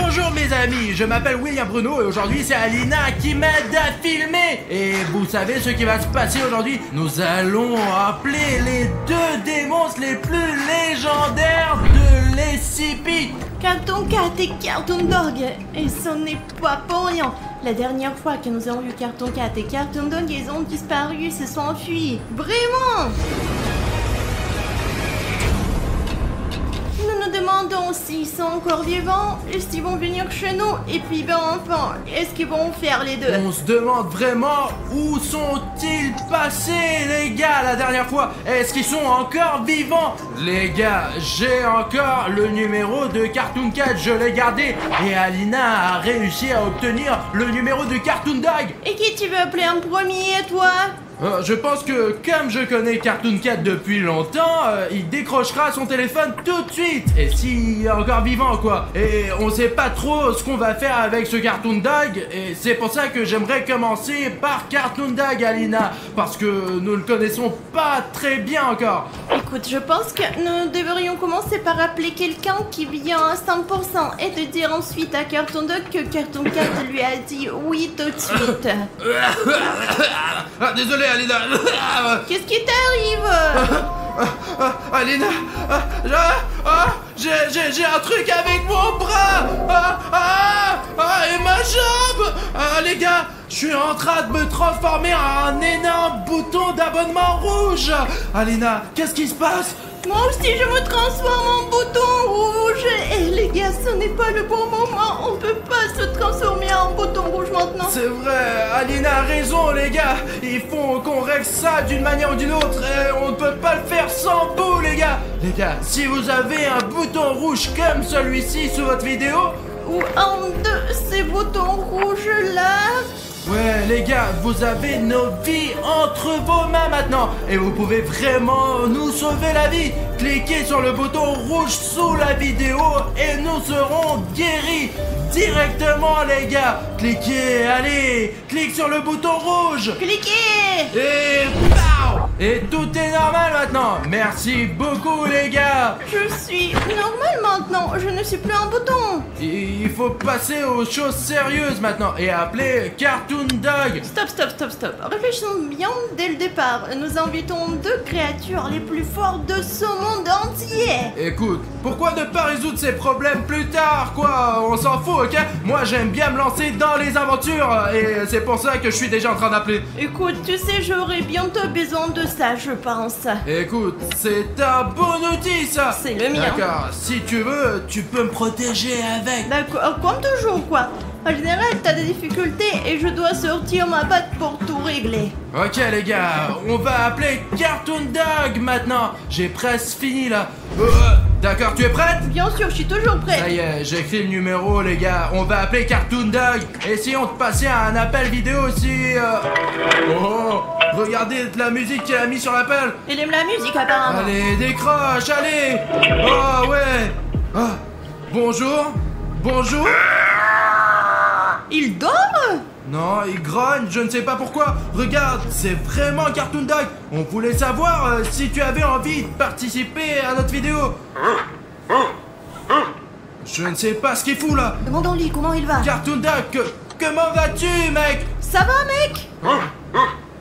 bonjour mes amis, je m'appelle William Bruno et aujourd'hui c'est Alina qui m'aide à filmer. Et vous savez ce qui va se passer aujourd'hui? Nous allons appeler les deux démons les plus légendaires de l'SCP. Cartoon Cat et Cartoon Dog. Et ce n'est pas pour rien. La dernière fois que nous avons vu Cartoon Cat et Cartoon Dog, ils ont disparu, ils se sont enfuis. Vraiment! Nous nous demandons s'ils sont encore vivants, est-ce qu'ils vont venir chez nous, et puis ben enfin, est-ce qu'ils vont faire les deux? On se demande vraiment où sont-ils passés les gars la dernière fois? Est-ce qu'ils sont encore vivants? Les gars, j'ai encore le numéro de Cartoon Cat, je l'ai gardé. Et Alina a réussi à obtenir le numéro de Cartoon Dog. Et qui tu veux appeler en premier, toi? Je pense que comme je connais Cartoon Cat depuis longtemps, il décrochera son téléphone tout de suite. Et s'il est encore vivant quoi. Et on sait pas trop ce qu'on va faire avec ce Cartoon Dog. Et c'est pour ça que j'aimerais commencer par Cartoon Dog, Alina. Parce que nous le connaissons pas très bien encore. Écoute, je pense que nous devrions commencer par appeler quelqu'un qui vient à 100% et de dire ensuite à Cartoon Dog que Cartoon Cat lui a dit oui tout de suite. Ah, désolé Alina. Qu'est-ce qui t'arrive? Alina, j'ai un truc avec mon bras. Et ma jambe. Les gars, je suis en train de me transformer en un énorme bouton d'abonnement rouge. Alina, qu'est-ce qui se passe? Moi aussi je me transforme en bouton rouge. Et les gars, ce n'est pas le bon moment. On peut pas se transformer en bouton rouge maintenant. C'est vrai, Alina a raison les gars. Il faut qu'on règle ça d'une manière ou d'une autre. Et on ne peut pas le faire sans vous les gars. Les gars, si vous avez un bouton rouge comme celui-ci sous votre vidéo, ou un de ces boutons rouges là. ouais les gars, vous avez nos vies entre vos mains maintenant. Et vous pouvez vraiment nous sauver la vie. Cliquez sur le bouton rouge sous la vidéo et nous serons guéris directement les gars. Cliquez, allez, clique sur le bouton rouge. Cliquez. Et pow! Et tout est normal maintenant. Merci beaucoup les gars. Je suis normal maintenant, je ne suis plus un bouton. Il faut passer aux choses sérieuses maintenant et appeler Cartoon Dog. Stop. Réfléchissons bien dès le départ. Nous invitons deux créatures les plus fortes de ce monde entier. Écoute, pourquoi ne pas résoudre ces problèmes plus tard, quoi? On s'en fout, ok? Moi, j'aime bien me lancer dans les aventures et c'est pour ça que je suis déjà en train d'appeler. Écoute, tu sais, j'aurai bientôt besoin de ça, je pense. Écoute, c'est un bon outil, ça. C'est le mien. D'accord, si tu veux, tu peux me protéger avec. D'accord, comme toujours, quoi. En général, t'as des difficultés et je dois sortir ma batte pour tout régler. Ok les gars, on va appeler Cartoon Dog maintenant. J'ai presque fini là. D'accord, tu es prête? Bien sûr, je suis toujours Ça prête. y est, j'ai écrit le numéro les gars. On va appeler Cartoon Dog. Essayons de passer à un appel vidéo aussi. Oh, regardez de la musique qu'elle a mis sur l'appel. Il aime la musique apparemment. Allez, décroche, allez. Oh ouais. Ah, bonjour. Bonjour. Il dort? Non, il grogne, je ne sais pas pourquoi. Regarde, c'est vraiment Cartoon Dog. On voulait savoir si tu avais envie de participer à notre vidéo. Je ne sais pas ce qu'il fout là. Demandons-lui comment il va. Cartoon Dog, comment vas-tu, mec? Ça va, mec?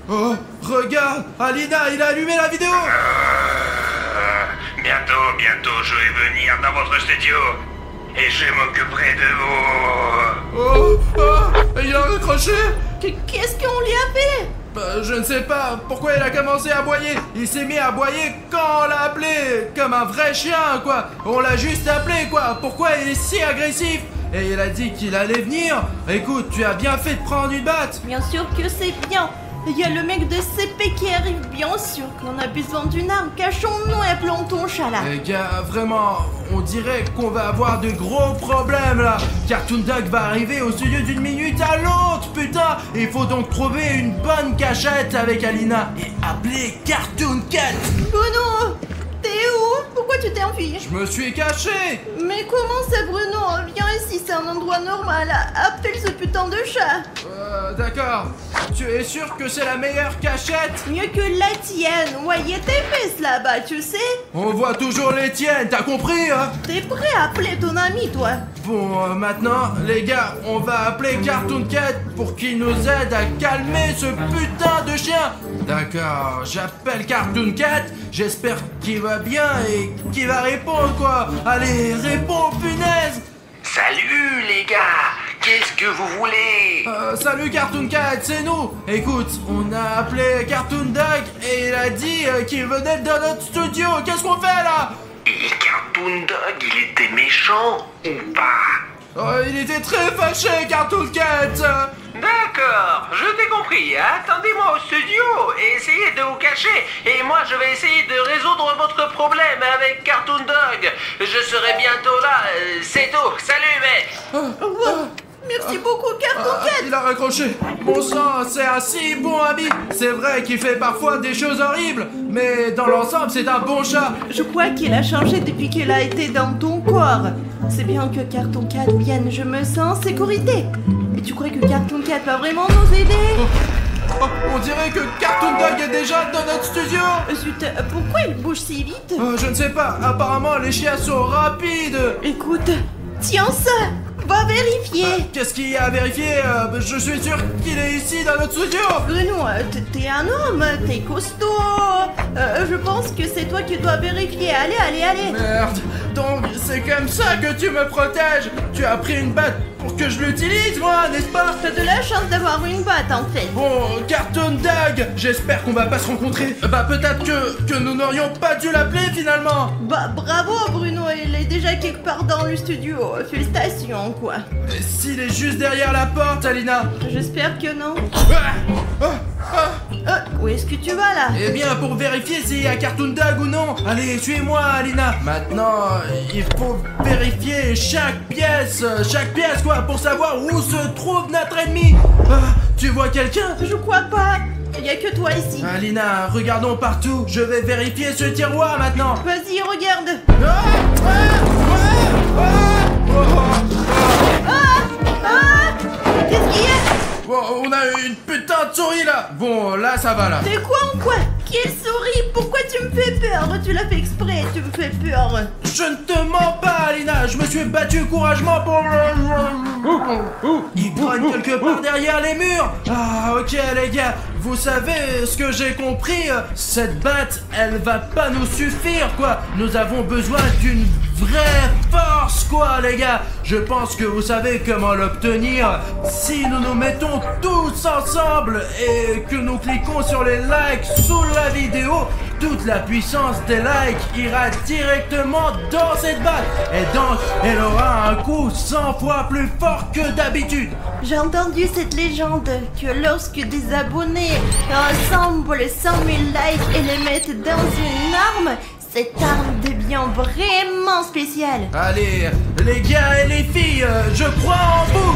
Oh, regarde, Alina, il a allumé la vidéo. Bientôt, je vais venir dans votre studio. Et je m'occuperai de vous. Il a raccroché. Qu'est-ce qu'on lui a fait? Je ne sais pas pourquoi il a commencé à aboyer. Il s'est mis à aboyer quand on l'a appelé. Comme un vrai chien, quoi. On l'a juste appelé, quoi. Pourquoi il est si agressif? Et il a dit qu'il allait venir. Écoute, tu as bien fait de prendre une batte. Bien sûr que c'est bien. Il y a le mec de CP qui arrive, bien sûr qu'on a besoin d'une arme. Cachons-nous et appelons ton chat là. Les gars, vraiment, on dirait qu'on va avoir de gros problèmes là. Cartoon Dog va arriver au studio d'une minute à l'autre, putain. Il faut donc trouver une bonne cachette avec Alina et appeler Cartoon Cat. Bruno, t'es où? Pourquoi tu t'es enfui? Je me suis caché. Mais comment ça, Bruno? Viens ici, c'est un endroit normal. Appelle ce putain de chat. D'accord. Tu es sûr que c'est la meilleure cachette? Mieux que la tienne. Ouais, y a tes fesses là-bas, tu sais. On voit toujours les tiennes, t'as compris, hein? T'es prêt à appeler ton ami, toi? Bon, maintenant, les gars, on va appeler Cartoon Cat pour qu'il nous aide à calmer ce putain de chien. D'accord, j'appelle Cartoon Cat, j'espère qu'il va bien et qu'il va répondre, quoi. Allez, réponds, punaise. Salut les gars, qu'est-ce que vous voulez? Salut Cartoon Cat, c'est nous. Écoute, on a appelé Cartoon Dog et il a dit qu'il venait dans notre studio. Qu'est-ce qu'on fait là? Et Cartoon Dog, il était méchant ou pas? Il était très fâché, Cartoon Cat. D'accord, je t'ai compris. Attendez-moi au studio et essayez de vous cacher. Et moi, je vais essayer de résoudre votre problème avec Cartoon Dog. Je serai bientôt là. C'est tout. Salut, mec. Merci beaucoup, Cartoon Cat. Il a raccroché. Bon sang, c'est un si bon ami. C'est vrai qu'il fait parfois des choses horribles, mais dans l'ensemble, c'est un bon chat. Je crois qu'il a changé depuis qu'il a été dans ton corps. C'est bien que Cartoon Cat vienne, je me sens en sécurité. Et tu crois que Cartoon Cat va vraiment nous aider? On dirait que Cartoon Dog est déjà dans notre studio. Zut, pourquoi il bouge si vite? Je ne sais pas, apparemment les chiens sont rapides. Écoute, tiens ça. Va vérifier. Qu'est-ce qu'il y a à vérifier? Je suis sûr qu'il est ici dans notre studio. Bruno, t'es un homme, t'es costaud. Je pense que c'est toi qui dois vérifier. Allez. Merde, donc c'est comme ça que tu me protèges. Tu as pris une batte pour que je l'utilise, moi, n'est-ce pas? T'as de la chance d'avoir une batte, en fait. Bon, Cartoon Dog, j'espère qu'on va pas se rencontrer. Peut-être que nous n'aurions pas dû l'appeler finalement. Bah bravo Bruno, il est déjà quelque part dans le studio. Félicitations, quoi. Et s'il est juste derrière la porte, Alina? J'espère que non. Où est-ce que tu vas là? Eh bien, pour vérifier s'il y a Cartoon Dog ou non. Allez, suis-moi, Alina. Maintenant, il faut vérifier chaque pièce, quoi, pour savoir où se trouve notre ennemi. Tu vois quelqu'un? Je crois pas. Il y a que toi ici. Alina, regardons partout. Je vais vérifier ce tiroir maintenant. Vas-y, regarde. Qu'est-ce qu'il y a? Bon, on a une putain de souris là. Bon, là, ça va là. C'est quoi en quoi? Quelle souris? Pourquoi tu me fais peur? Tu l'as fait exprès, tu me fais peur. Je ne te mens pas, Alina. Je me suis battu courageusement pour... Il grogne quelque part derrière les murs. Ah, ok, les gars. Vous savez ce que j'ai compris? Cette batte, elle va pas nous suffire, quoi. Nous avons besoin d'une vraie force, quoi, les gars. Je pense que vous savez comment l'obtenir. Si nous nous mettons tous ensemble et que nous cliquons sur les likes sous la vidéo, toute la puissance des likes ira directement dans cette batte. Et donc, elle aura un coup 100 fois plus fort que d'habitude. J'ai entendu cette légende que lorsque des abonnés rassemblent 100 000 likes et les mettent dans une arme, cette arme devient vraiment spéciale. Allez, les gars et les filles, je crois en vous.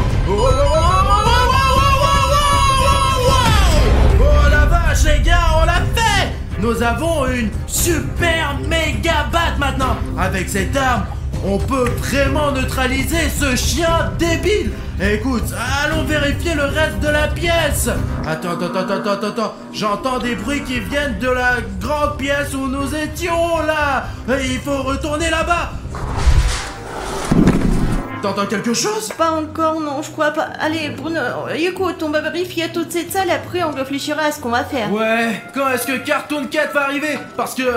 Oh la vache, les gars, on l'a fait. Nous avons une super méga batte maintenant. Avec cette arme, on peut vraiment neutraliser ce chien débile. Écoute, allons vérifier le reste de la pièce. Attends. J'entends des bruits qui viennent de la grande pièce où nous étions là. Et il faut retourner là-bas. T'entends quelque chose? Pas encore, non, je crois pas. Allez, Bruno, écoute, on va vérifier toute cette salle, après on réfléchira à ce qu'on va faire. Ouais, quand est-ce que Cartoon Cat va arriver? Parce que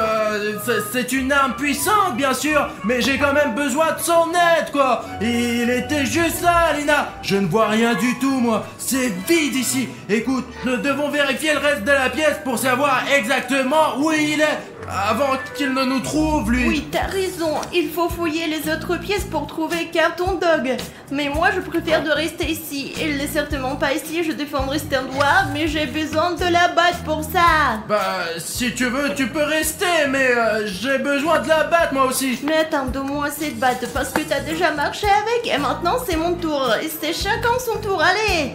c'est une arme puissante, bien sûr, mais j'ai quand même besoin de son aide, quoi. Il était juste là, Alina. Je ne vois rien du tout, moi. C'est vide ici. Écoute, nous devons vérifier le reste de la pièce pour savoir exactement où il est. Avant qu'il ne nous trouve, lui. Oui, t'as raison. Il faut fouiller les autres pièces pour trouver Cartoon Dog. Mais moi, je préfère de rester ici. Il n'est certainement pas ici. Je défendrai cet endroit, mais j'ai besoin de la batte pour ça. Bah, si tu veux, tu peux rester, mais j'ai besoin de la batte, moi aussi. Mais attends, donne-moi cette batte, parce que t'as déjà marché avec. Et maintenant, c'est mon tour. Et c'est chacun son tour. Allez.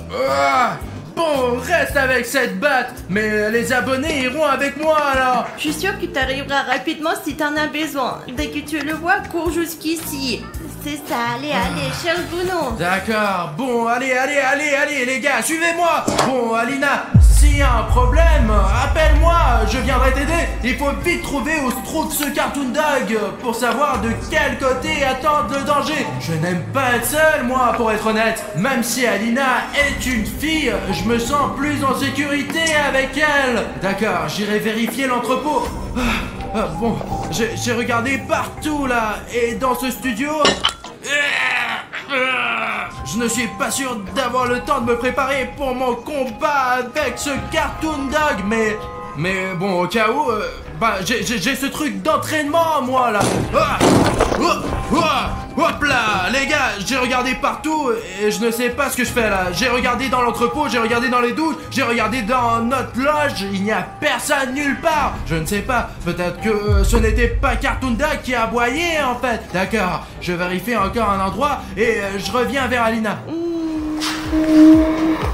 Bon, reste avec cette batte, mais les abonnés iront avec moi alors. Je suis sûre que tu arriveras rapidement si t'en as besoin. Dès que tu le vois, cours jusqu'ici. c'est ça. Allez, cherche Bruno. D'accord, bon, allez, les gars, suivez-moi. Bon, Alina, s'il y a un problème, appelle-moi, je viendrai t'aider. Il faut vite trouver où se trouve ce Cartoon Dog pour savoir de quel côté attendre le danger. Je n'aime pas être seul, moi, pour être honnête. Même si Alina est une fille, je me sens plus en sécurité avec elle. D'accord, j'irai vérifier l'entrepôt. Bon, j'ai regardé partout là, et dans ce studio... Je ne suis pas sûr d'avoir le temps de me préparer pour mon combat avec ce Cartoon Dog, mais bon, au cas où, j'ai ce truc d'entraînement, moi, là. Hop là, les gars, j'ai regardé partout et je ne sais pas ce que je fais là. J'ai regardé dans l'entrepôt, j'ai regardé dans les douches, j'ai regardé dans notre loge, il n'y a personne nulle part. Je ne sais pas, peut-être que ce n'était pas Cartoon Dog qui a aboyé en fait. D'accord, je vérifie encore un endroit et je reviens vers Alina.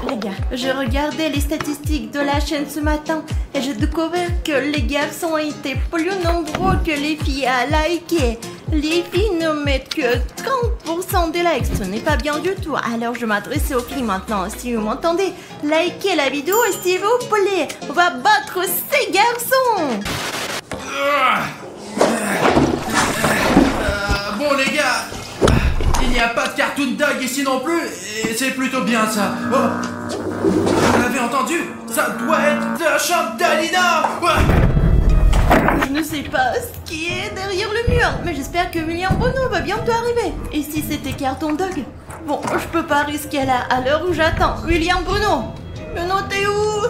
Les gars, j'ai regardé les statistiques de la chaîne ce matin et j'ai découvert que les garçons étaient plus nombreux que les filles à liker. Les filles ne mettent que 30% des likes, ce n'est pas bien du tout. Alors je m'adresse aux filles maintenant, si vous m'entendez, likez la vidéo s'il vous plaît. On va battre ces garçons. Bon les gars, il n'y a pas de Cartoon Dog ici non plus, et c'est plutôt bien ça. Oh, vous l'avez entendu? Ça doit être la chambre d'Alina. Je ne sais pas ce qui est derrière le mur, mais j'espère que William Bruno va bientôt arriver. Et si c'était Cartoon Dog? Bon, je peux pas risquer là, à l'heure où j'attends. William Bruno, t'es où?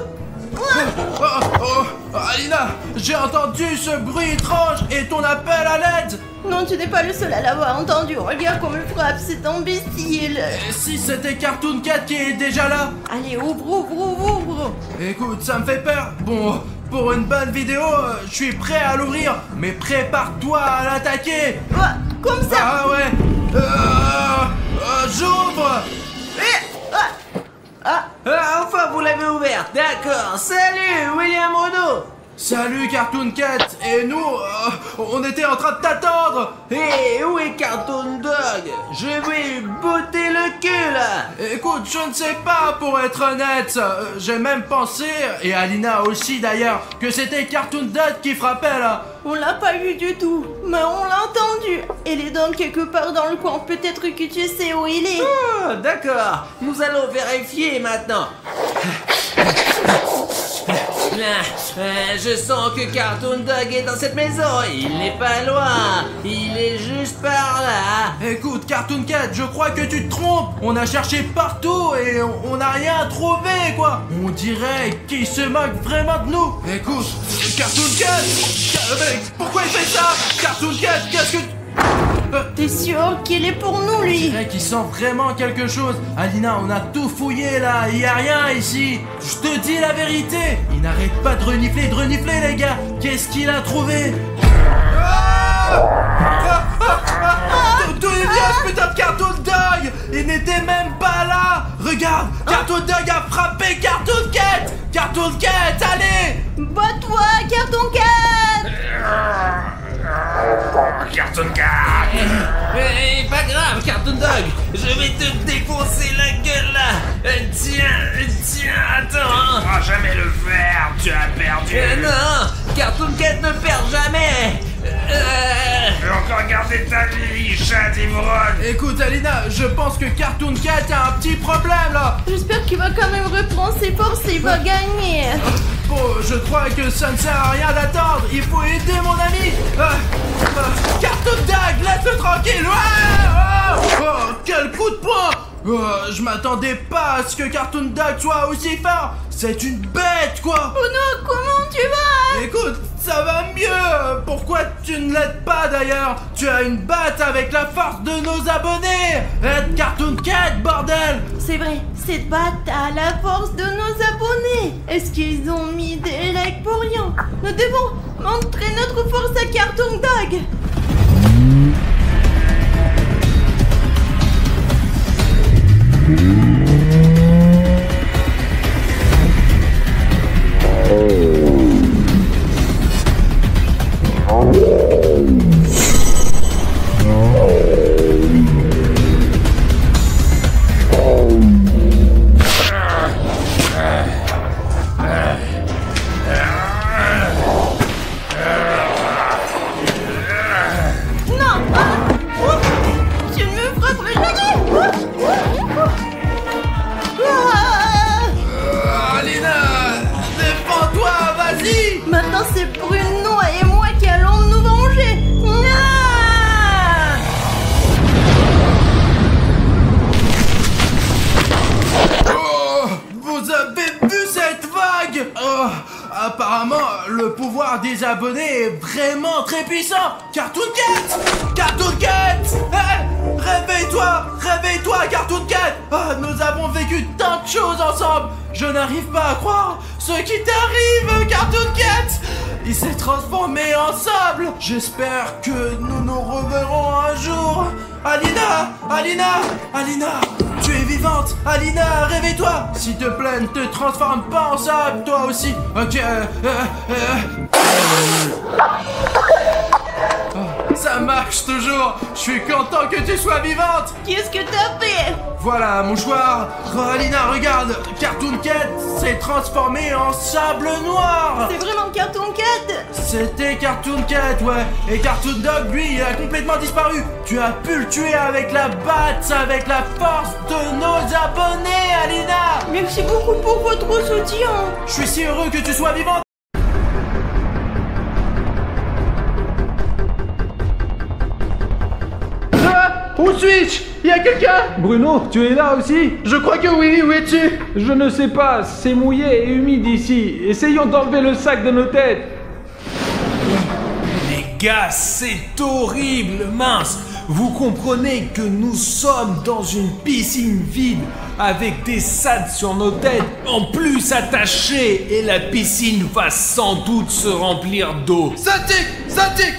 Alina, j'ai entendu ce bruit étrange et ton appel à l'aide. Non, tu n'es pas le seul à l'avoir entendu. Regarde comme il frappe, c'est imbécile. Et si c'était Cartoon Cat qui est déjà là? Allez, ouvre. Écoute, ça me fait peur. Bon, pour une bonne vidéo, je suis prêt à l'ouvrir, mais prépare-toi à l'attaquer. Comme ça. Ah ouais. J'ouvre. Enfin, vous l'avez ouverte, d'accord. Salut, William Bruno. Salut Cartoon Cat. Et nous, on était en train de t'attendre. Hé, où est Cartoon Dog? Je vais lui botter le cul, là. Écoute, je ne sais pas pour être honnête. J'ai même pensé, et Alina aussi d'ailleurs, que c'était Cartoon Dog qui frappait là. On l'a pas vu du tout, mais on l'a entendu. Il est donc quelque part dans le coin, peut-être que tu sais où il est. Oh, d'accord, nous allons vérifier maintenant. Je sens que Cartoon Dog est dans cette maison. Il n'est pas loin. Il est juste par là. Écoute, Cartoon Cat, je crois que tu te trompes. On a cherché partout et on n'a rien trouvé, quoi. On dirait qu'il se moque vraiment de nous. Écoute, Cartoon Cat, pourquoi il fait ça? Cartoon Cat, qu'est-ce que... T'es sûr qu'il est pour nous, lui? Je dirais qu'il sent vraiment quelque chose. Alina, on a tout fouillé là, il y a rien ici. Je te dis la vérité. Il n'arrête pas de renifler, les gars. Qu'est-ce qu'il a trouvé? D'où il vient ce putain de Cartoon Dog? Il n'était même pas là. Regarde, Cartoon Dog a frappé Cartoon Cat. Cartoon Cat, allez. Bats-toi, Cartoon Cat. Cartoon Cat. Pas grave, Cartoon Dog. Je vais te défoncer la gueule là. Tiens, attends. Oh, jamais le faire, tu as perdu. Non, Cartoon Cat ne perd jamais. Je vais encore garder ta vie, chat d'ivrogne. Écoute Alina, je pense que Cartoon Cat a un petit problème là. J'espère qu'il va quand même reprendre ses forces et il va gagner. Bon, je crois que ça ne sert à rien d'attendre. Il faut aider mon ami. Cartoon Dog, laisse-le tranquille. Quel coup de poing. Je m'attendais pas à ce que Cartoon Dog soit aussi fort. C'est une bête, quoi. Oh non, comment tu vas? Écoute, ça va mieux. Pourquoi tu ne l'aides pas d'ailleurs? Tu as une batte avec la force de nos abonnés. Aide Cartoon Cat, bordel. C'est vrai, cette batte a la force de nos abonnés. Est-ce qu'ils ont mis des likes pour rien? Nous devons montrer notre force à Cartoon Dog. apparemment, le pouvoir des abonnés est vraiment très puissant. Cartoon Cat! Cartoon Cat! Réveille-toi! Réveille-toi, Cartoon Cat! Ah, nous avons vécu tant de choses ensemble. Je n'arrive pas à croire ce qui t'arrive, Cartoon Cat! Il s'est transformé en sable. J'espère que nous nous reverrons un jour. Alina! Alina! Alina! Tu es vivante! Alina, réveille-toi! S'il te plaît, ne te transforme pas en sable, toi aussi! Ok, Oh, ça marche toujours! Je suis content que tu sois vivante! Qu'est-ce que t'as fait? Voilà, mouchoir! Oh, Alina, regarde! Cartoon Cat s'est transformé en sable noir! C'est vraiment Cartoon Cat? C'était Cartoon Cat, ouais! Et Cartoon Dog, lui, il a complètement disparu! Tu as pu le tuer avec la batte, avec la force de nos abonnés, Alina! Merci beaucoup pour votre soutien. Je suis si heureux que tu sois vivante! Où suis-je? Il y a quelqu'un? Bruno, tu es là aussi? Je crois que oui, où es-tu? Je ne sais pas, c'est mouillé et humide ici. Essayons d'enlever le sac de nos têtes. Les gars, c'est horrible, mince. Vous comprenez que nous sommes dans une piscine vide avec des sacs sur nos têtes, en plus attachés, et la piscine va sans doute se remplir d'eau. Ça tique!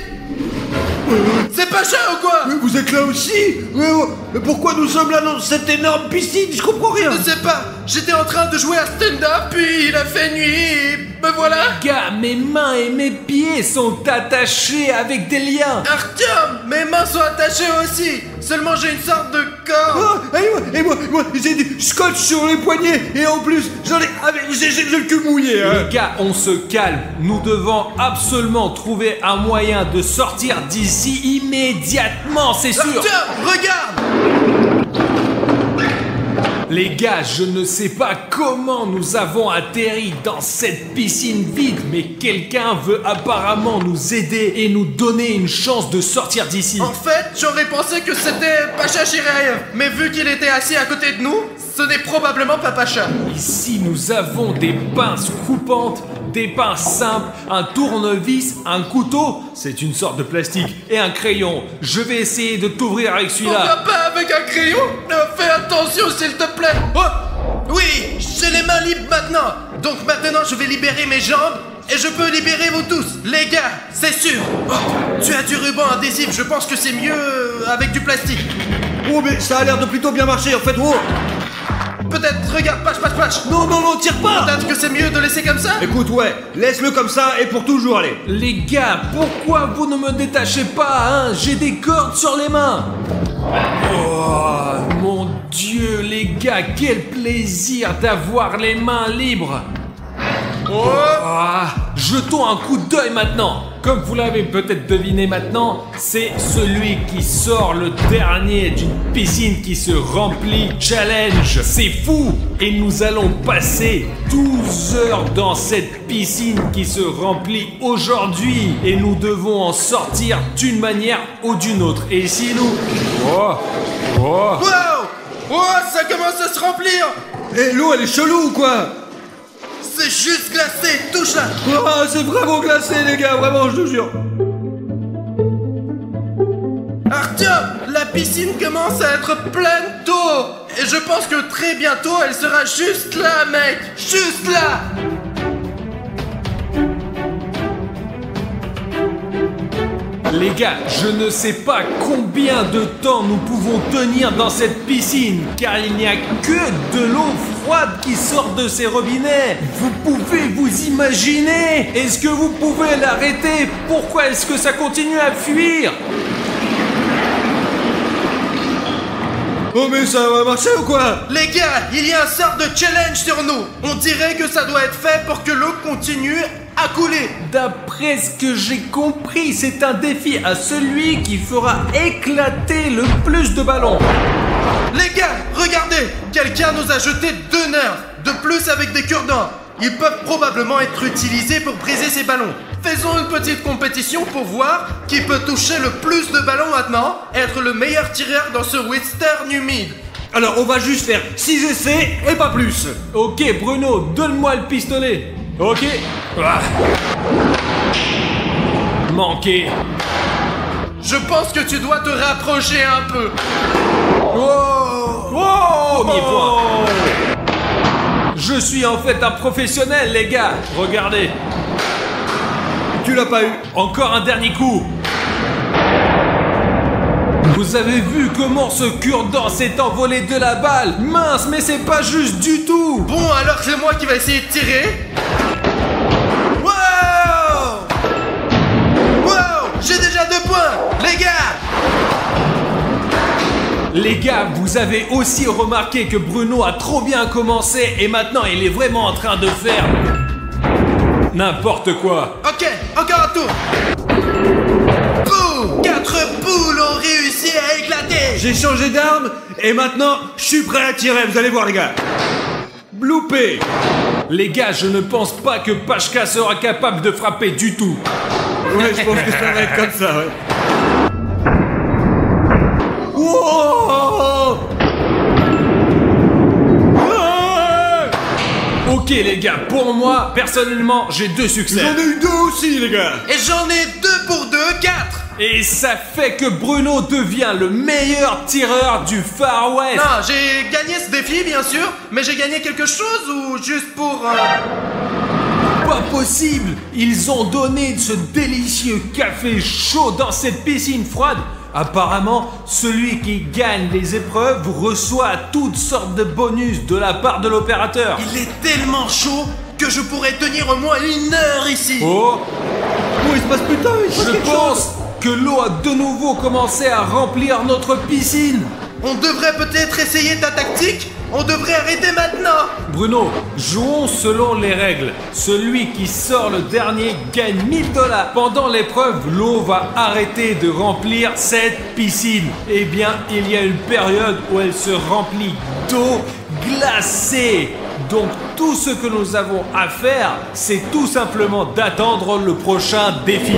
C'est pas cher ou quoi? Mais vous êtes là aussi? Mais pourquoi nous sommes là dans cette énorme piscine? Je comprends rien. Je ne sais pas, j'étais en train de jouer à stand-up, puis il a fait nuit, et me voilà. Gars, mes mains et mes pieds sont attachés avec des liens. Artyom, mes mains sont attachées aussi. Seulement j'ai une sorte de corps. Et moi, j'ai du scotch sur les poignets. Et en plus, j'ai le cul mouillé. Hein. Les gars, on se calme. Nous devons absolument trouver un moyen de sortir d'ici immédiatement, c'est sûr. Artyom, regarde. Les gars, je ne sais pas comment nous avons atterri dans cette piscine vide, mais quelqu'un veut apparemment nous aider et nous donner une chance de sortir d'ici. En fait, j'aurais pensé que c'était Pacha Chiraev, mais vu qu'il était assis à côté de nous, ce n'est probablement pas Pacha. Ici, nous avons des pinces coupantes, des pinces simples, un tournevis, un couteau, c'est une sorte de plastique, et un crayon. Je vais essayer de t'ouvrir avec On celui-là. va pas avec un crayon? Fais attention s'il te plaît. Oh! Oui, j'ai les mains libres maintenant. Donc maintenant, je vais libérer mes jambes et je peux libérer vous tous. Les gars, c'est sûr. Oh, tu as du ruban adhésif, je pense que c'est mieux avec du plastique. Oh, mais ça a l'air de plutôt bien marcher en fait. Oh. Peut-être, regarde, patch. Non, tire pas. Peut-être que c'est mieux de laisser comme ça. Écoute, ouais, laisse-le comme ça et pour toujours, allez. Les gars, pourquoi vous ne me détachez pas, hein? J'ai des cordes sur les mains. Oh, mon Dieu, les gars, quel plaisir d'avoir les mains libres. Jetons un coup d'œil maintenant. Comme vous l'avez peut-être deviné maintenant, c'est celui qui sort le dernier d'une piscine qui se remplit challenge. C'est fou! Et nous allons passer 12 heures dans cette piscine qui se remplit aujourd'hui. Et nous devons en sortir d'une manière ou d'une autre. Et si nous... Wow! Oh, ça commence à se remplir. Et l'eau, elle est chelou ou quoi? C'est juste glacé, touche-la. Oh, c'est vraiment glacé, les gars, vraiment, je te jure. Artyom, la piscine commence à être pleine d'eau. Et je pense que très bientôt, elle sera juste là, mec. Juste là. Les gars, je ne sais pas combien de temps nous pouvons tenir dans cette piscine, car il n'y a que de l'eau froide qui sort de ces robinets. Vous pouvez vous imaginer? Est-ce que vous pouvez l'arrêter? Pourquoi est-ce que ça continue à fuir? Oh, mais ça va marcher ou quoi? Les gars, il y a un sort de challenge sur nous. On dirait que ça doit être fait pour que l'eau continue à couler. D'après ce que j'ai compris, c'est un défi à celui qui fera éclater le plus de ballons. Les gars, regardez, quelqu'un nous a jeté 2 nerfs, de plus avec des cure-dents. Ils peuvent probablement être utilisés pour briser ces ballons. Faisons une petite compétition pour voir qui peut toucher le plus de ballons maintenant, être le meilleur tireur dans ce western humide. Alors, on va juste faire 6 essais et pas plus. Ok, Bruno, donne-moi le pistolet. Ok. Ah. Manqué. Je pense que tu dois te rapprocher un peu. Premier point. Je suis en fait un professionnel, les gars. Regardez. Tu l'as pas eu. Encore un dernier coup. Vous avez vu comment ce cure-dent s'est envolé de la balle? Mince, mais c'est pas juste du tout. Bon, alors c'est moi qui va essayer de tirer. Wow! Wow! J'ai déjà 2 points, les gars! Les gars, vous avez aussi remarqué que Bruno a trop bien commencé et maintenant il est vraiment en train de faire n'importe quoi. Ok, encore un tour. Boum! 4 poules ont réussi à éclater. J'ai changé d'arme et maintenant je suis prêt à tirer, vous allez voir les gars. Bloopé. Les gars, je ne pense pas que Pachka sera capable de frapper du tout. Ouais, je pense que ça va être comme ça, ouais. Ok les gars, pour moi, personnellement, j'ai 2 succès. J'en ai eu 2 aussi les gars. Et j'en ai 2 pour 2, 4. Et ça fait que Bruno devient le meilleur tireur du Far West. Non, j'ai gagné ce défi bien sûr, mais j'ai gagné quelque chose ou juste pour... Pas possible. Ils ont donné ce délicieux café chaud dans cette piscine froide. Apparemment, celui qui gagne les épreuves reçoit toutes sortes de bonus de la part de l'opérateur. Il est tellement chaud que je pourrais tenir au moins 1 heure ici. Oh, il se passe plus de temps, il se passe je quelque pense chose. que l'eau a de nouveau commencé à remplir notre piscine. On devrait peut-être essayer ta tactique. On devrait arrêter maintenant. Bruno, jouons selon les règles. Celui qui sort le dernier gagne 1000 $. Pendant l'épreuve, l'eau va arrêter de remplir cette piscine. Eh bien, il y a une période où elle se remplit d'eau glacée. Donc, tout ce que nous avons à faire, c'est tout simplement d'attendre le prochain défi.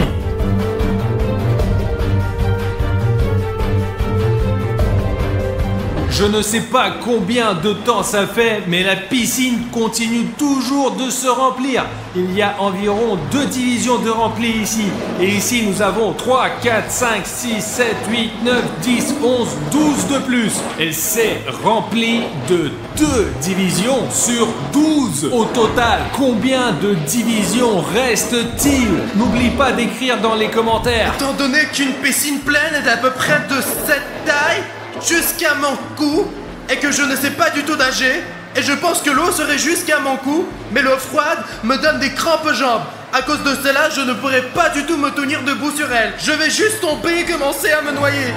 Je ne sais pas combien de temps ça fait, mais la piscine continue toujours de se remplir. Il y a environ 2 divisions de rempli ici. Et ici, nous avons 3, 4, 5, 6, 7, 8, 9, 10, 11, 12 de plus. Elle s'est remplie de 2 divisions sur 12. Au total, combien de divisions reste-t-il? N'oublie pas d'écrire dans les commentaires. Étant donné qu'une piscine pleine est à peu près de cette taille, jusqu'à mon cou, et que je ne sais pas du tout nager, et je pense que l'eau serait jusqu'à mon cou, mais l'eau froide me donne des crampes aux jambes. À cause de cela, je ne pourrais pas du tout me tenir debout sur elle. Je vais juste tomber et commencer à me noyer.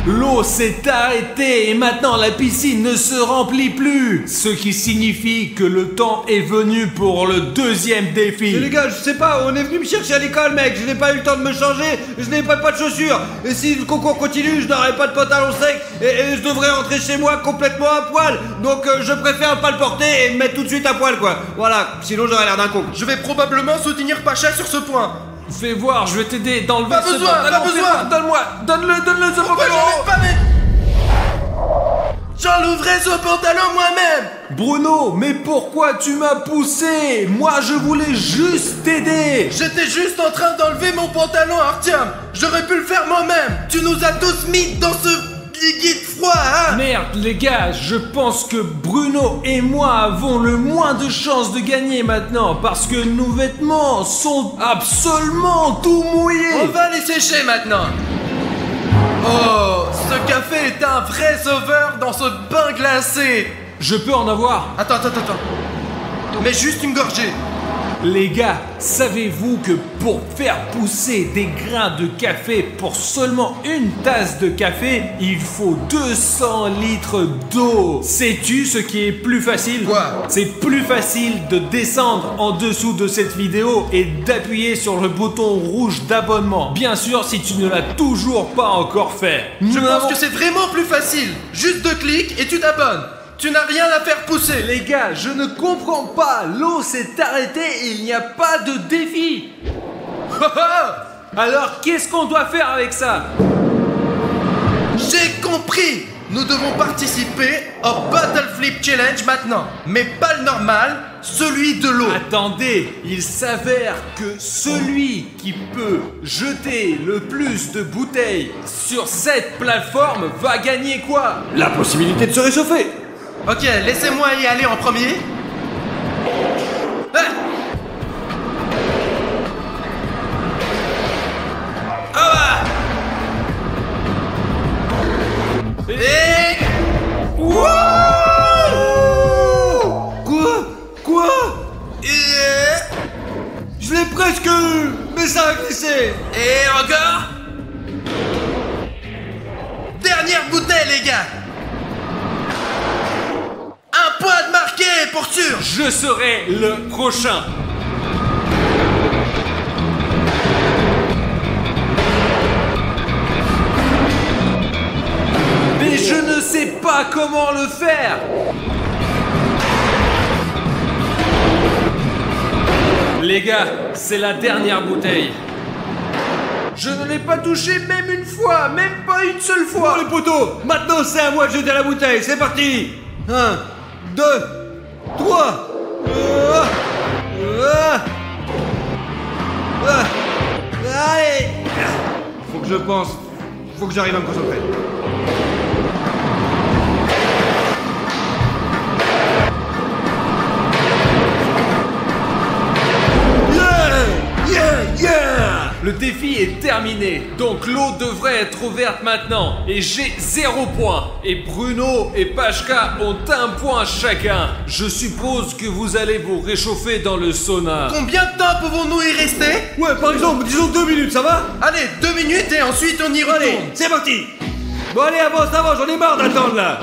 L'eau s'est arrêtée et maintenant la piscine ne se remplit plus. Ce qui signifie que le temps est venu pour le 2e défi. Mais les gars, je sais pas, on est venu me chercher à l'école, mec. Je n'ai pas eu le temps de me changer, je n'ai pas de chaussures. Et si le concours continue, je n'aurai pas de pantalon sec et je devrais rentrer chez moi complètement à poil. Donc je préfère pas le porter et me mettre tout de suite à poil, quoi. Voilà, sinon j'aurais l'air d'un con. Je vais probablement soutenir Pacha sur ce point. Fais voir, je vais t'aider d'enlever Pas ce besoin, pantalon. pas Fais besoin. voir, donne-moi, donne-le ce Pourquoi pantalon. j'enlève pas mes... J'enlèverai ce pantalon moi-même. Bruno, mais pourquoi tu m'as poussé? Moi je voulais juste t'aider. J'étais juste en train d'enlever mon pantalon, Artyom. J'aurais pu le faire moi-même. Tu nous as tous mis dans ce liquide froid, hein. Merde les gars, je pense que Bruno et moi avons le moins de chances de gagner maintenant parce que nos vêtements sont absolument tout mouillés. On va les sécher maintenant. Oh, ce café est un vrai sauveur dans ce bain glacé. Je peux en avoir? Attends. Mais juste une gorgée. Les gars, savez-vous que pour faire pousser des grains de café pour seulement une tasse de café, il faut 200 litres d'eau? Sais-tu ce qui est plus facile? Quoi? C'est plus facile de descendre en dessous de cette vidéo et d'appuyer sur le bouton rouge d'abonnement. Bien sûr, si tu ne l'as toujours pas encore fait. Je pense que c'est vraiment plus facile. Juste 2 clics et tu t'abonnes. Tu n'as rien à faire pousser. Les gars, je ne comprends pas. L'eau s'est arrêtée et il n'y a pas de défi. Alors, qu'est-ce qu'on doit faire avec ça? J'ai compris. Nous devons participer au Bottle Flip Challenge maintenant. Mais pas le normal, celui de l'eau. Attendez, il s'avère que celui qui peut jeter le plus de bouteilles sur cette plateforme va gagner quoi? La possibilité de se réchauffer. Ok, laissez-moi y aller en premier. Ah. Ah. Et... Wouh! Quoi? Je l'ai presque eu, mais ça a glissé. Et encore. Dernière bouteille, les gars. Un point de marqué pour sûr. Je serai le prochain. Mais je ne sais pas comment le faire. Les gars, c'est la dernière bouteille. Je ne l'ai pas touché même une fois, même pas une seule fois. Bon les potos, maintenant c'est à moi de jeter la bouteille, c'est parti. 1, 2, 3. Allez. Faut que je pense, faut que j'arrive à me concentrer. Yeah! Le défi est terminé, donc l'eau devrait être ouverte maintenant. Et j'ai 0 point. Et Bruno et Pashka ont 1 point chacun. Je suppose que vous allez vous réchauffer dans le sauna. Combien de temps pouvons-nous y rester? Ouais, par exemple, disons 2 minutes, ça va? Allez, 2 minutes et ensuite on y retourne. Allez, c'est parti. Bon allez, avance, j'en ai marre d'attendre là.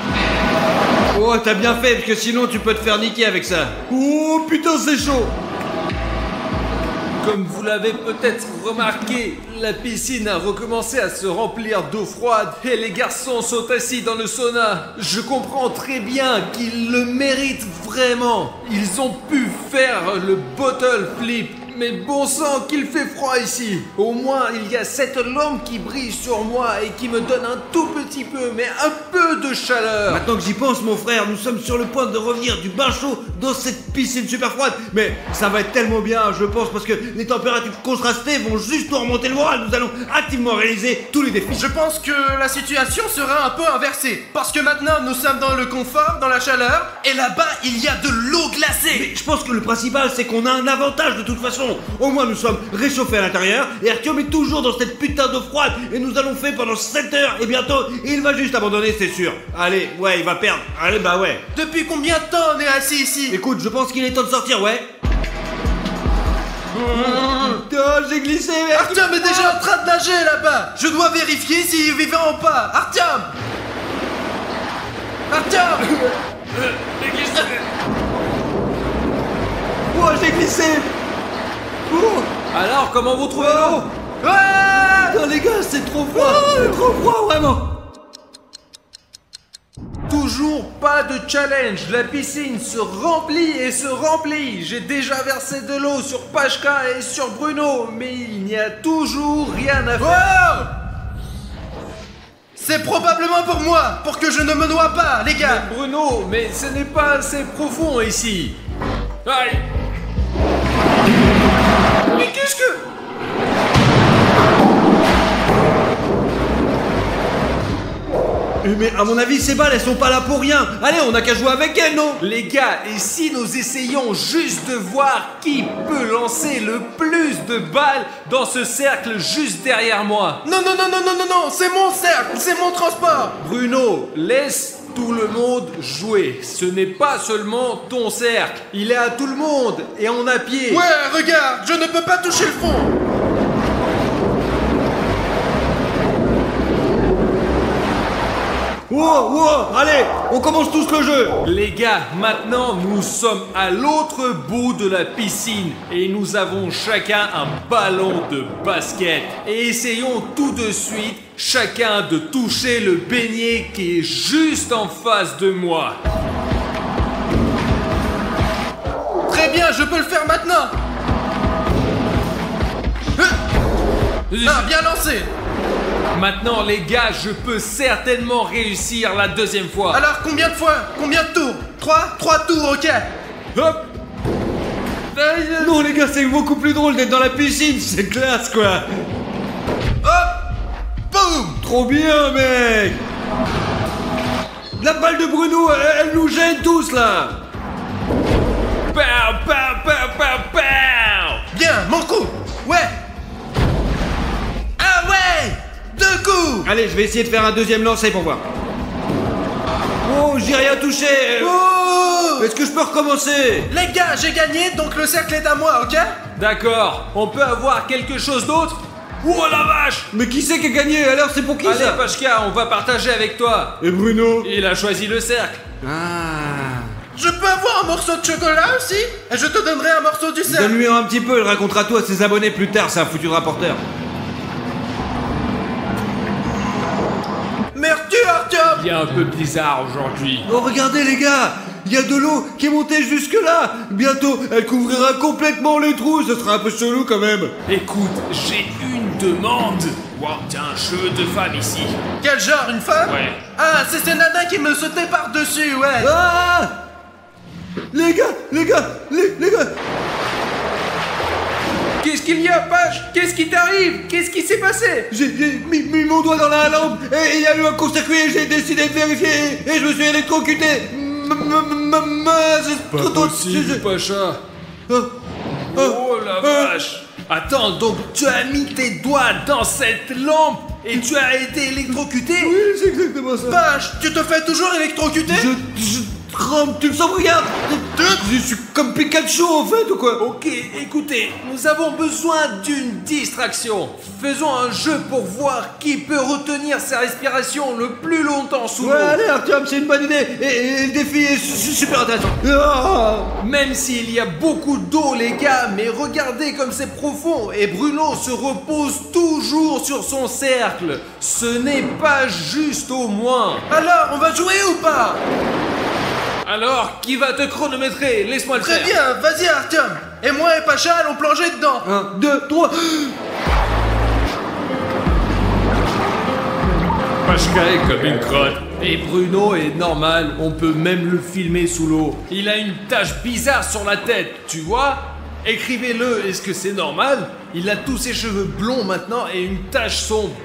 Oh, t'as bien fait, parce que sinon tu peux te faire niquer avec ça. Oh putain, c'est chaud. Comme vous l'avez peut-être remarqué, la piscine a recommencé à se remplir d'eau froide et les garçons sont assis dans le sauna. Je comprends très bien qu'ils le méritent vraiment. Ils ont pu faire le bottle flip. Mais bon sang qu'il fait froid ici. Au moins il y a cette lampe qui brille sur moi et qui me donne un tout petit peu, mais un peu de chaleur. Maintenant que j'y pense mon frère, nous sommes sur le point de revenir du bain chaud dans cette piscine super froide. Mais ça va être tellement bien je pense parce que les températures contrastées vont juste nous remonter le moral. Nous allons activement réaliser tous les défis. Je pense que la situation sera un peu inversée. Parce que maintenant nous sommes dans le confort, dans la chaleur. Et là-bas il y a de l'eau glacée. Mais je pense que le principal c'est qu'on a un avantage de toute façon. Au moins nous sommes réchauffés à l'intérieur et Artyom est toujours dans cette putain d'eau froide et nous allons faire pendant 7 heures et bientôt il va juste abandonner c'est sûr. Allez, ouais il va perdre. Allez bah ouais. Depuis combien de temps on est assis ici? Écoute, je pense qu'il est temps de sortir, ouais. Putain, j'ai glissé mec. Artyom est déjà en train de nager là-bas. Je dois vérifier s'il est vivant ou pas. Artyom. Oh, j'ai glissé. Oh. Alors comment vous trouvez l'eau? Putain les gars, c'est trop froid. C'est trop froid vraiment. Toujours pas de challenge, la piscine se remplit et se remplit. J'ai déjà versé de l'eau sur Pashka et sur Bruno, mais il n'y a toujours rien à faire. C'est probablement pour moi, pour que je ne me noie pas, les gars. Mais Bruno, mais ce n'est pas assez profond ici. Aïe. Mais qu'est-ce que... Mais à mon avis, ces balles, elles sont pas là pour rien. Allez, on a qu'à jouer avec elles, non? Les gars, et si nous essayons juste de voir qui peut lancer le plus de balles dans ce cercle juste derrière moi? Non, c'est mon cercle, c'est mon transport. Bruno, laisse tout le monde jouer. Ce n'est pas seulement ton cercle. Il est à tout le monde et on a pied. Ouais, regarde, je ne peux pas toucher le fond. Wow, allez, on commence tous le jeu. Les gars, maintenant nous sommes à l'autre bout de la piscine et nous avons chacun un ballon de basket. Et essayons tout de suite chacun de toucher le beignet qui est juste en face de moi. Très bien, je peux le faire maintenant. Ah, bien lancé. Maintenant les gars, je peux certainement réussir la deuxième fois. Alors combien de fois? Combien de tours? 3 tours, ok. Hop. Non les gars, c'est beaucoup plus drôle d'être dans la piscine, c'est classe quoi. Hop. Boum. Trop bien mec. La balle de Bruno, elle nous gêne tous là. Pow, pow, pow, pow, pow. Bien, mon coup. Ouais. Ah ouais. 2 coups. Allez, je vais essayer de faire un deuxième lancer pour voir. Oh, j'ai rien touché. Oh. Est-ce que je peux recommencer? Les gars, j'ai gagné, donc le cercle est à moi, ok? D'accord, on peut avoir quelque chose d'autre? Oh la vache! Mais qui c'est qui a gagné? Alors c'est pour qui Allez ça? Pachka, on va partager avec toi. Et Bruno? Il a choisi le cercle. Ah. Je peux avoir un morceau de chocolat aussi? Et je te donnerai un morceau du cercle. Donne-lui un petit peu, il racontera tout à ses abonnés plus tard, c'est un foutu rapporteur. Merci Artyom. Il est un peu bizarre aujourd'hui. Oh regardez les gars, il y a de l'eau qui est montée jusque là. Bientôt, elle couvrira complètement les trous, ce sera un peu chelou quand même. Écoute, j'ai une demande. Wow, t'as un cheveu de femme ici. Quel genre, une femme? Ouais. Ah, c'est ces nanas qui me sautaient par-dessus, ouais. Ah! Les gars, les gars. Qu'est-ce qu'il y a, Page? Qu'est-ce qui t'arrive? Qu'est-ce qui s'est passé? J'ai mis mon doigt dans la lampe et il y a eu un court-circuit et j'ai décidé de vérifier et je me suis électrocuté. C'est Pas trop possible, Pacha. Oh la vache. Attends, donc tu as mis tes doigts dans cette lampe et tu as été électrocuté? Oui, c'est exactement ça. Page, tu te fais toujours électrocuter? Je tremble, tu le sens, regarde. Je suis comme Pikachu en fait ou quoi? Ok, écoutez, nous avons besoin d'une distraction. Faisons un jeu pour voir qui peut retenir sa respiration le plus longtemps sous l'eau. Ouais, allez Artyom, c'est une bonne idée et le défi est super intéressant. Ah. Même s'il y a beaucoup d'eau les gars, mais regardez comme c'est profond et Bruno se repose toujours sur son cercle. Ce n'est pas juste au moins. Alors, on va jouer ou pas? Alors, qui va te chronométrer? Laisse-moi le Très faire. bien, vas-y Artyom. Et moi et Pacha allons plonger dedans. 1, 2, 3. Pachka est comme une crotte. Et Bruno est normal, on peut même le filmer sous l'eau. Il a une tache bizarre sur la tête, tu vois? Écrivez-le, est-ce que c'est normal? Il a tous ses cheveux blonds maintenant et une tache sombre.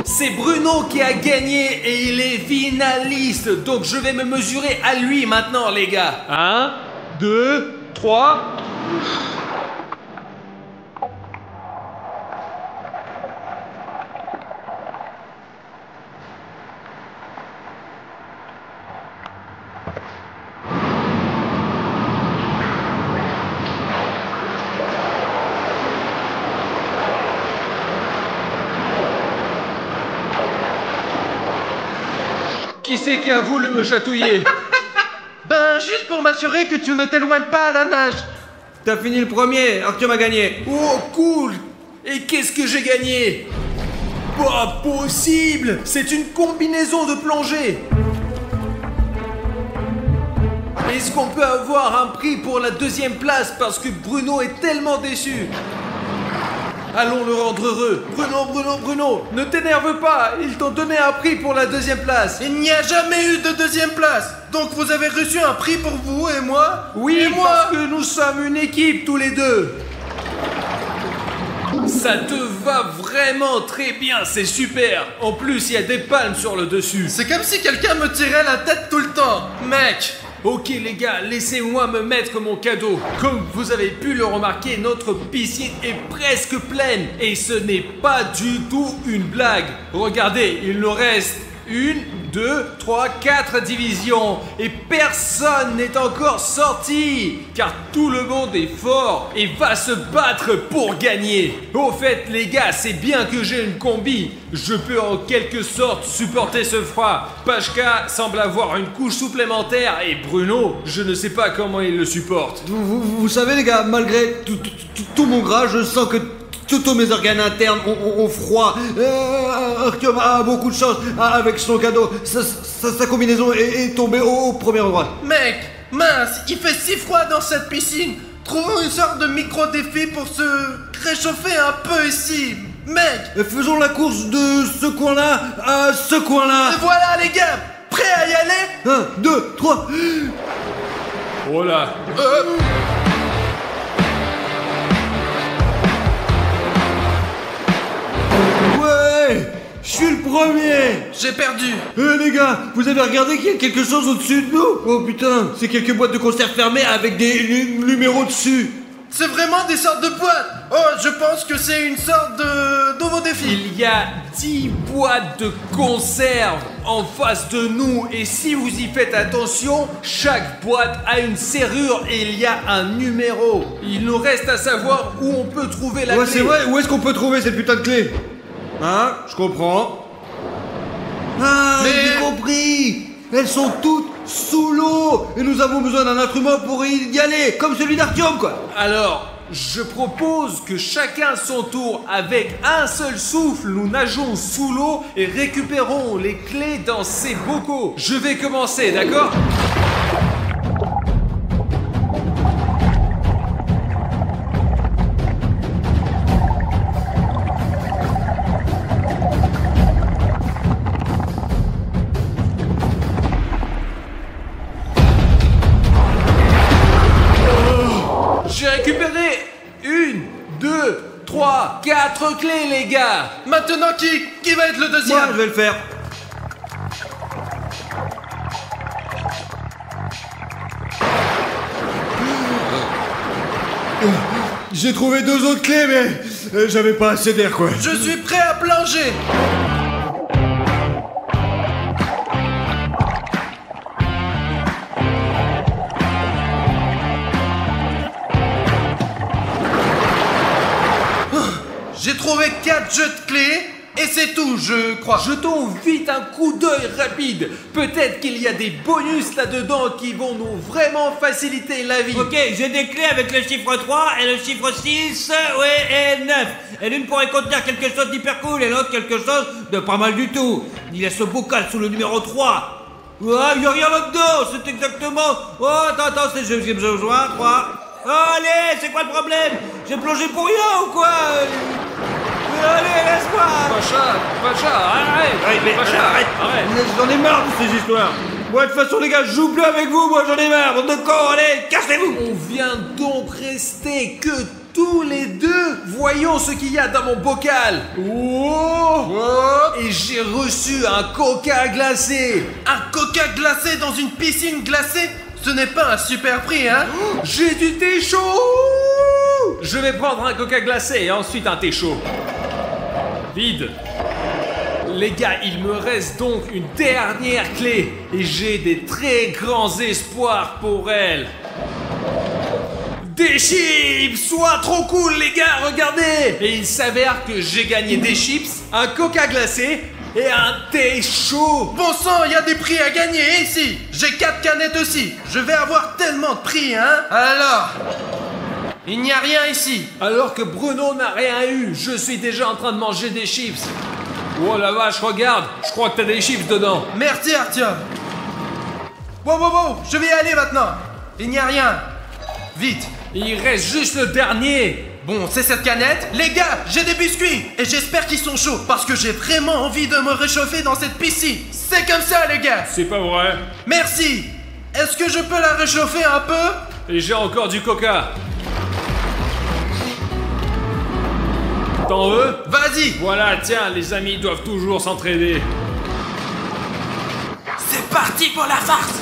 C'est Bruno qui a gagné et il est finaliste, donc je vais me mesurer à lui maintenant les gars. 1, 2, 3... Qui c'est qui a voulu me chatouiller? Ben, juste pour m'assurer que tu ne t'éloignes pas à la nage. T'as fini le premier, Artyom a gagné. Oh cool! Et qu'est-ce que j'ai gagné? Pas possible! C'est une combinaison de plongée! Est-ce qu'on peut avoir un prix pour la deuxième place parce que Bruno est tellement déçu? Allons le rendre heureux. Bruno, ne t'énerve pas, ils t'ont donné un prix pour la deuxième place. Il n'y a jamais eu de deuxième place. Donc vous avez reçu un prix pour vous et moi? Oui, et moi? parce que nous sommes une équipe tous les deux. Ça te va vraiment très bien, c'est super. En plus, il y a des palmes sur le dessus. C'est comme si quelqu'un me tirait la tête tout le temps, mec. Ok les gars, laissez-moi me mettre mon cadeau. Comme vous avez pu le remarquer, notre piscine est presque pleine. Et ce n'est pas du tout une blague. Regardez, il nous reste 1, 2, 3, 4 divisions. Et personne n'est encore sorti. Car tout le monde est fort et va se battre pour gagner. Au fait les gars, c'est bien que j'ai une combi. Je peux en quelque sorte supporter ce froid. Pachka semble avoir une couche supplémentaire et Bruno, je ne sais pas comment il le supporte. Vous savez les gars, malgré tout mon gras, je sens que tous mes organes internes ont froid. Artyom a beaucoup de chance avec son cadeau. Sa combinaison est tombée au premier endroit. Mec, mince, il fait si froid dans cette piscine. Trouvons une sorte de micro-défi pour se réchauffer un peu ici, mec. Faisons la course de ce coin-là à ce coin-là. Et voilà les gars, prêts à y aller? 1, 2, 3. Oh là. Ouais, je suis le premier. J'ai perdu. Les gars, vous avez regardé qu'il y a quelque chose au-dessus de nous? Oh putain, c'est quelques boîtes de conserve fermées avec des numéros dessus. C'est vraiment des sortes de boîtes. Oh, je pense que c'est une sorte de nouveau défi. Il y a 10 boîtes de conserve en face de nous et si vous y faites attention, chaque boîte a une serrure et il y a un numéro. Il nous reste à savoir où on peut trouver la Ouais, clé. c'est vrai, où est-ce qu'on peut trouver cette putain de clé? Hein, je comprends. Ah, Mais- j'ai compris. Elles sont toutes sous l'eau et nous avons besoin d'un instrument pour y aller, comme celui d'Artyom, quoi. Alors, je propose que chacun son tour, avec un seul souffle, nous nageons sous l'eau et récupérons les clés dans ces bocaux. Je vais commencer, d'accord ? J'ai récupéré 1, 2, 3, 4 clés, les gars. Maintenant, qui va être le deuxième? Moi, je vais le faire. J'ai trouvé 2 autres clés, mais j'avais pas assez d'air, quoi. Je suis prêt à plonger. J'ai trouvé 4 jeux de clés et c'est tout, je crois. Jetons vite un coup d'œil rapide. Peut-être qu'il y a des bonus là-dedans qui vont nous vraiment faciliter la vie. Ok, j'ai des clés avec le chiffre 3 et le chiffre 6, ouais, et 9. Et l'une pourrait contenir quelque chose d'hyper cool et l'autre quelque chose de pas mal du tout. Il y a ce bocal sous le numéro 3. Ouais, il y a rien là-dedans, c'est exactement... Oh, attends, c'est je joins, 3. Oh, allez, c'est quoi le problème? J'ai plongé pour rien ou quoi? Allez, laisse-moi. Pacha, arrête. Pacha, arrête. J'en ai marre de ces histoires. Moi, de toute façon, les gars, je joue plus avec vous, moi j'en ai marre. Bande de cons, allez, cassez-vous. On vient donc rester que tous les deux. Voyons ce qu'il y a dans mon bocal. Et j'ai reçu un coca glacé. Un coca glacé dans une piscine glacée? Ce n'est pas un super prix, hein? J'ai du thé chaud. Je vais prendre un coca glacé et ensuite un thé chaud. Vide. Les gars, il me reste donc une dernière clé et j'ai des très grands espoirs pour elle. Des chips! Sois trop cool, les gars, regardez! Et il s'avère que j'ai gagné des chips, un coca glacé et un thé chaud. Bon sang, il y a des prix à gagner ici. J'ai 4 canettes aussi. Je vais avoir tellement de prix, hein? Alors, il n'y a rien ici. Alors que Bruno n'a rien eu, je suis déjà en train de manger des chips. Oh la vache, regarde, je crois que t'as des chips dedans. Merci, Artyom. Wow, je vais y aller maintenant. Il n'y a rien. Vite. Il reste juste le dernier. Bon, c'est cette canette. Les gars, j'ai des biscuits. Et j'espère qu'ils sont chauds. Parce que j'ai vraiment envie de me réchauffer dans cette piscine. C'est comme ça, les gars. C'est pas vrai. Merci. Est-ce que je peux la réchauffer un peu? Et j'ai encore du coca. T'en veux? Vas-y. Voilà, tiens, les amis doivent toujours s'entraider. C'est parti pour la farce.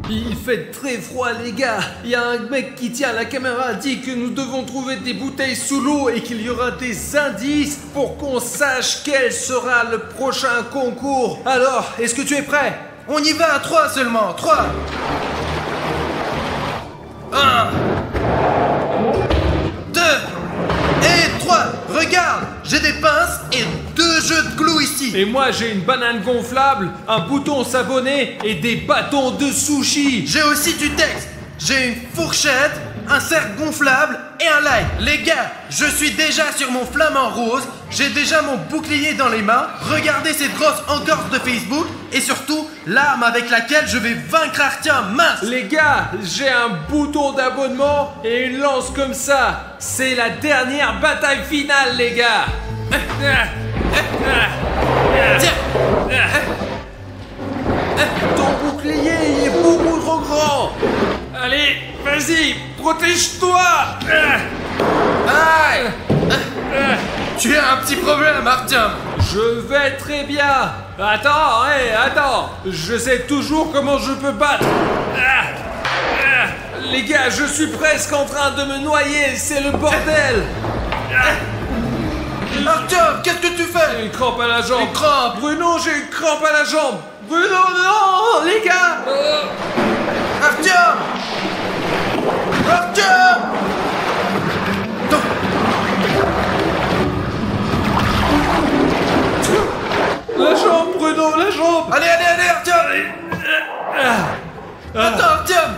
Il fait très froid, les gars. Il y a un mec qui tient la caméra dit que nous devons trouver des bouteilles sous l'eau et qu'il y aura des indices pour qu'on sache quel sera le prochain concours. Alors, est-ce que tu es prêt? On y va à 3 seulement. 3. 1. 2. Et 3. Regarde, j'ai des pinces et 2 jeux de glue ici. Et moi, j'ai une banane gonflable, un bouton sabonné et des bâtons de sushi. J'ai aussi du texte. J'ai une fourchette, un cercle gonflable et un like. Les gars, je suis déjà sur mon flamant rose, j'ai déjà mon bouclier dans les mains, regardez cette grosse entorse de Facebook et surtout l'arme avec laquelle je vais vaincre Artyom, mince. Les gars, j'ai un bouton d'abonnement et une lance comme ça. C'est la dernière bataille finale, les gars. Ton bouclier, il est beaucoup trop grand. Allez, vas-y, protège-toi. Aïe. Tu as un petit problème, Artyom. Je vais très bien. Attends, attends. Je sais toujours comment je peux battre. Les gars, je suis presque en train de me noyer. C'est le bordel. Artyom, qu'est-ce que tu fais? J'ai une crampe à la jambe. Une crampe. Bruno, j'ai une crampe à la jambe. Bruno, non, les gars. Artyom. Artyom. La jambe, Bruno, la jambe. Allez, Artyom. Attends, Artyom.